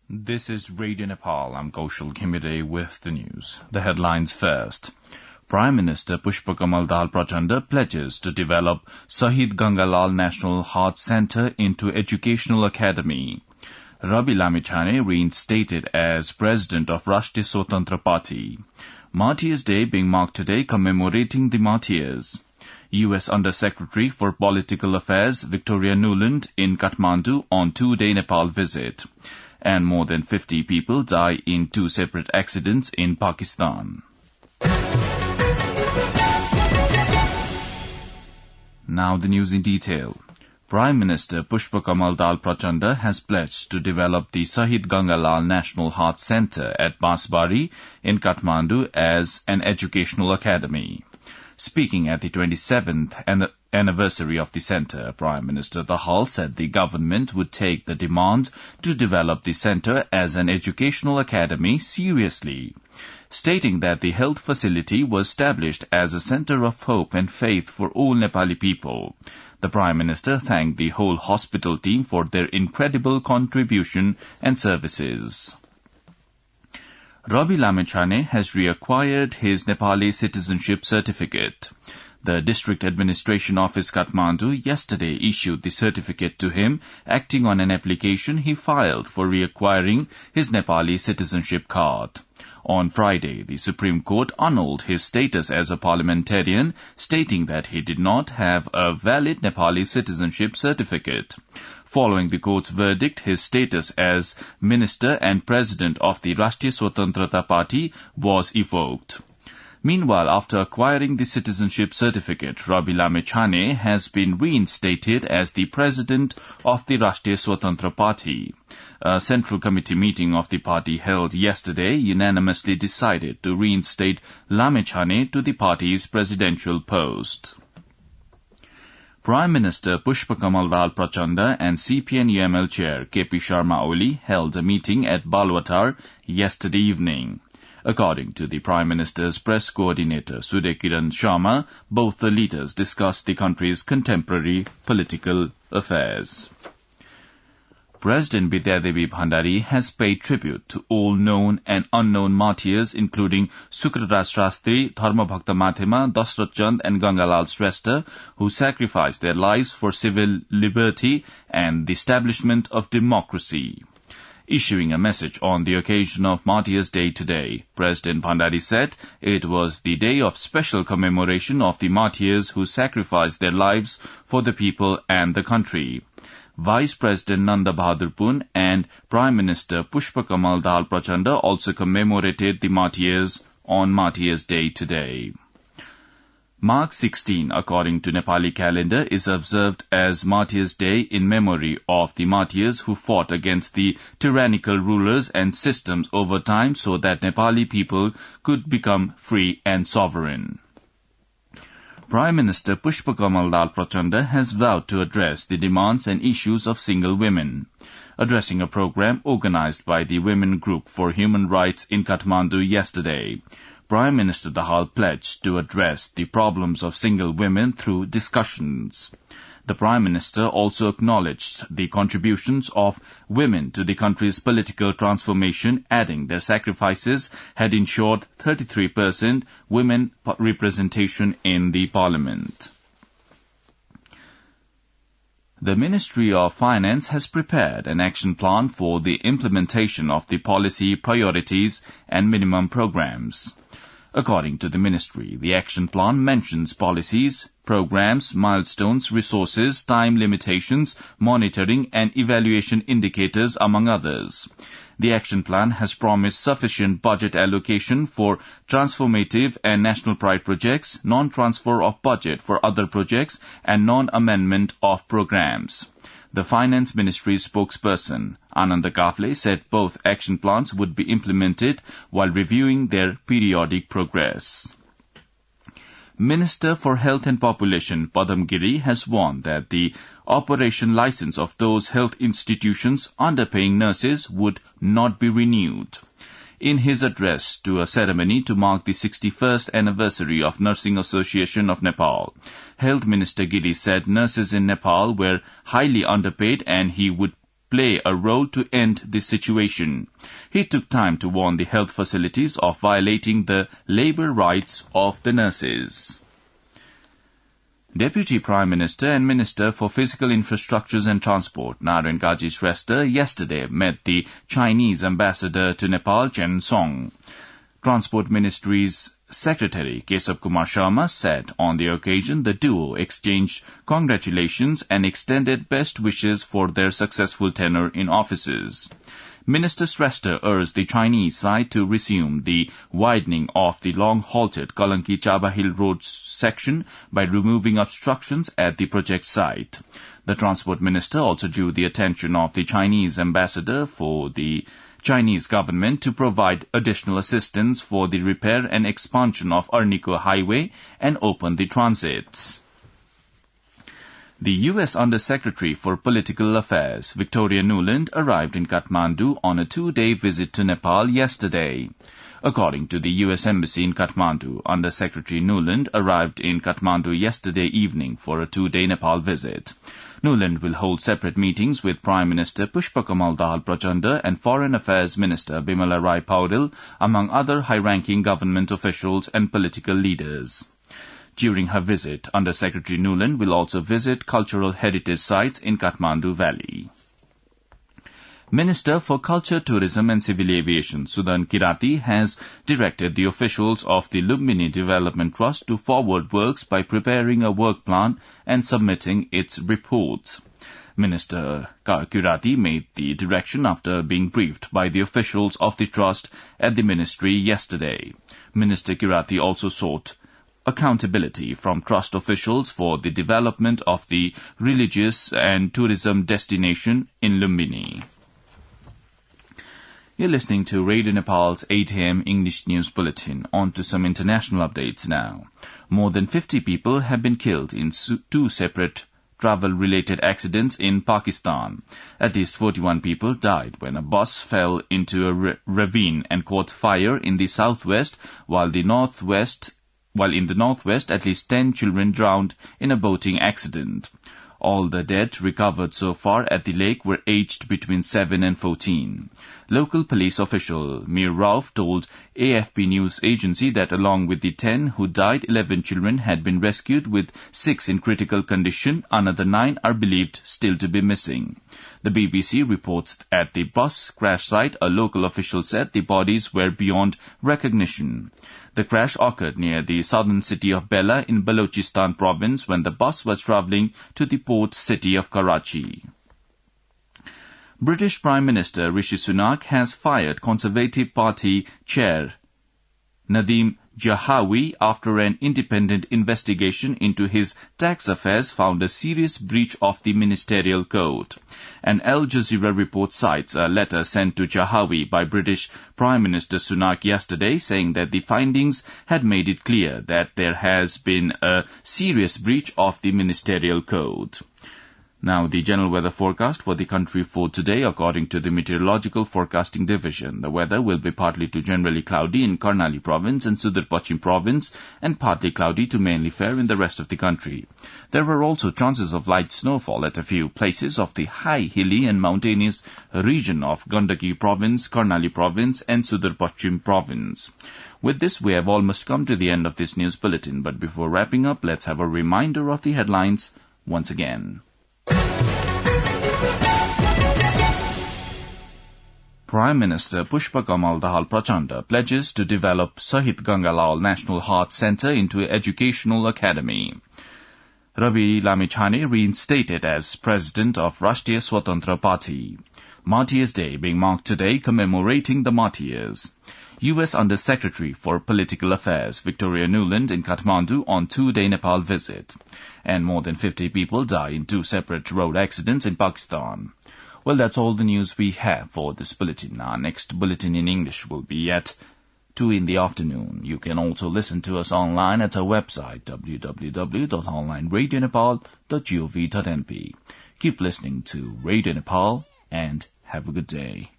This is Radio Nepal. I'm Kaushal Khimire with the news. The headlines first. Prime Minister Pushpakamal Dal Prachanda pledges to develop Shahid Gangalal National Heart Centre into Educational Academy. Rabi Lamichhane reinstated as President of Rashtriya Swatantra Party. Martyrs' Day being marked today commemorating the martyrs. U.S. Under-Secretary for Political Affairs Victoria Nuland in Kathmandu on two-day Nepal visit. And more than 50 people die in two separate accidents in Pakistan. Now the news in detail. Prime Minister Pushpakamal Dal Prachanda has pledged to develop the Shahid Gangalal National Heart Centre at Basbari in Kathmandu as an educational academy. Speaking at the 27th anniversary of the centre, Prime Minister Dahal said the government would take the demand to develop the centre as an educational academy seriously, stating that the health facility was established as a centre of hope and faith for all Nepali people. The Prime Minister thanked the whole hospital team for their incredible contribution and services. Rabi Lamichhane has reacquired his Nepali citizenship certificate. The District Administration Office Kathmandu yesterday issued the certificate to him, acting on an application he filed for reacquiring his Nepali citizenship card. On Friday, the Supreme Court annulled his status as a parliamentarian, stating that he did not have a valid Nepali citizenship certificate. Following the court's verdict, his status as Minister and President of the Rashtriya Swatantra Party was evoked. Meanwhile, after acquiring the citizenship certificate, Rabi Lamichhane has been reinstated as the President of the Rashtriya Swatantra Party. A Central Committee meeting of the party held yesterday unanimously decided to reinstate Lamichhane to the party's presidential post. Prime Minister Pushpakamal Dal Prachanda and CPN-UML Chair KP Sharma Oli held a meeting at Balwatar yesterday evening. According to the Prime Minister's press coordinator Sudhir Kiran Sharma, both the leaders discussed the country's contemporary political affairs. President Bidyadevi Bhandari has paid tribute to all known and unknown martyrs, including Sukraraj Shastri, Dharmabhakta Mathema, Dashrath Chand and Gangalal Shrestha, who sacrificed their lives for civil liberty and the establishment of democracy. Issuing a message on the occasion of Martyrs' Day today, President Bhandari said it was the day of special commemoration of the martyrs who sacrificed their lives for the people and the country. Vice President Nanda Bahadur Pun and Prime Minister Pushpakamal Dal Prachanda also commemorated the martyrs on Martyrs' Day today. March 16, according to Nepali calendar, is observed as Martyrs' Day in memory of the martyrs who fought against the tyrannical rulers and systems over time so that Nepali people could become free and sovereign. Prime Minister Pushpakamal Dal Prachanda has vowed to address the demands and issues of single women. Addressing a program organized by the Women Group for Human Rights in Kathmandu yesterday, Prime Minister Dahal pledged to address the problems of single women through discussions. The Prime Minister also acknowledged the contributions of women to the country's political transformation, adding their sacrifices had ensured 33% women representation in the parliament. The Ministry of Finance has prepared an action plan for the implementation of the policy priorities and minimum programs. According to the ministry, the action plan mentions policies, programs, milestones, resources, time limitations, monitoring and evaluation indicators, among others. The action plan has promised sufficient budget allocation for transformative and national pride projects, non-transfer of budget for other projects, and non-amendment of programs. The Finance Ministry's spokesperson, Ananda Kafle, said both action plans would be implemented while reviewing their periodic progress. Minister for Health and Population, Padam Giri, has warned that the operation license of those health institutions underpaying nurses would not be renewed. In his address to a ceremony to mark the 61st anniversary of Nursing Association of Nepal, Health Minister Giri said nurses in Nepal were highly underpaid and he would play a role to end the situation. He took time to warn the health facilities of violating the labor rights of the nurses. Deputy Prime Minister and Minister for Physical Infrastructures and Transport, Narayan Kaji Shrestha, yesterday met the Chinese ambassador to Nepal, Chen Song. Transport Ministry's Secretary Kesab Kumar Sharma said on the occasion the duo exchanged congratulations and extended best wishes for their successful tenure in offices. Minister Shrestha urged the Chinese side to resume the widening of the long-halted Kalanki-Chaba Hill Road section by removing obstructions at the project site. The Transport Minister also drew the attention of the Chinese ambassador for the Chinese government to provide additional assistance for the repair and expansion of Arniko Highway and open the transits. The U.S. Undersecretary for Political Affairs, Victoria Nuland, arrived in Kathmandu on a 2-day visit to Nepal yesterday. According to the U.S. Embassy in Kathmandu, Undersecretary Nuland arrived in Kathmandu yesterday evening for a 2-day Nepal visit. Nuland will hold separate meetings with Prime Minister Pushpakamal Dahal Prachanda and Foreign Affairs Minister Bimala Rai Paudel, among other high-ranking government officials and political leaders. During her visit, Undersecretary Nuland will also visit cultural heritage sites in Kathmandu Valley. Minister for Culture, Tourism and Civil Aviation, Sudan Kirati, has directed the officials of the Lumbini Development Trust to forward works by preparing a work plan and submitting its reports. Minister Kirati made the direction after being briefed by the officials of the trust at the ministry yesterday. Minister Kirati also sought accountability from trust officials for the development of the religious and tourism destination in Lumbini. You're listening to Radio Nepal's 8 a.m. English News Bulletin. On to some international updates now. More than 50 people have been killed in 2 separate travel-related accidents in Pakistan. At least 41 people died when a bus fell into a ravine and caught fire in the southwest, while in the northwest at least 10 children drowned in a boating accident. All the dead recovered so far at the lake were aged between 7 and 14. Local police official Mir Rauf told AFP news agency that along with the 10 who died, 11 children had been rescued, with 6 in critical condition. Another 9 are believed still to be missing. The BBC reports at the bus crash site, a local official said the bodies were beyond recognition. The crash occurred near the southern city of Bela in Balochistan province when the bus was travelling to the port city of Karachi. British Prime Minister Rishi Sunak has fired Conservative Party chair Nadeem Jahawi after an independent investigation into his tax affairs found a serious breach of the ministerial code. An Al Jazeera report cites a letter sent to Jahawi by British Prime Minister Sunak yesterday, saying that the findings had made it clear that there has been a serious breach of the ministerial code. Now, the general weather forecast for the country for today, according to the Meteorological Forecasting Division. The weather will be partly to generally cloudy in Karnali Province and Sudar Pachim Province, and partly cloudy to mainly fair in the rest of the country. There were also chances of light snowfall at a few places of the high, hilly and mountainous region of Gandaki Province, Karnali Province and Sudar Pachim Province. With this, we have almost come to the end of this news bulletin, but before wrapping up, let's have a reminder of the headlines once again. Prime Minister Pushpakamal Dahal Prachanda pledges to develop Sahit Gangalal National Heart Centre into an educational academy. Ravi Lamichhane reinstated as president of Rashtriya Swatantra Party. Martyrs' Day being marked today, commemorating the martyrs. U.S. Undersecretary for Political Affairs Victoria Nuland in Kathmandu on 2-day Nepal visit. And more than 50 people die in 2 separate road accidents in Pakistan. Well, that's all the news we have for this bulletin. Our next bulletin in English will be at 2 in the afternoon. You can also listen to us online at our website, www.onlineradionepal.gov.np. Keep listening to Radio Nepal and have a good day.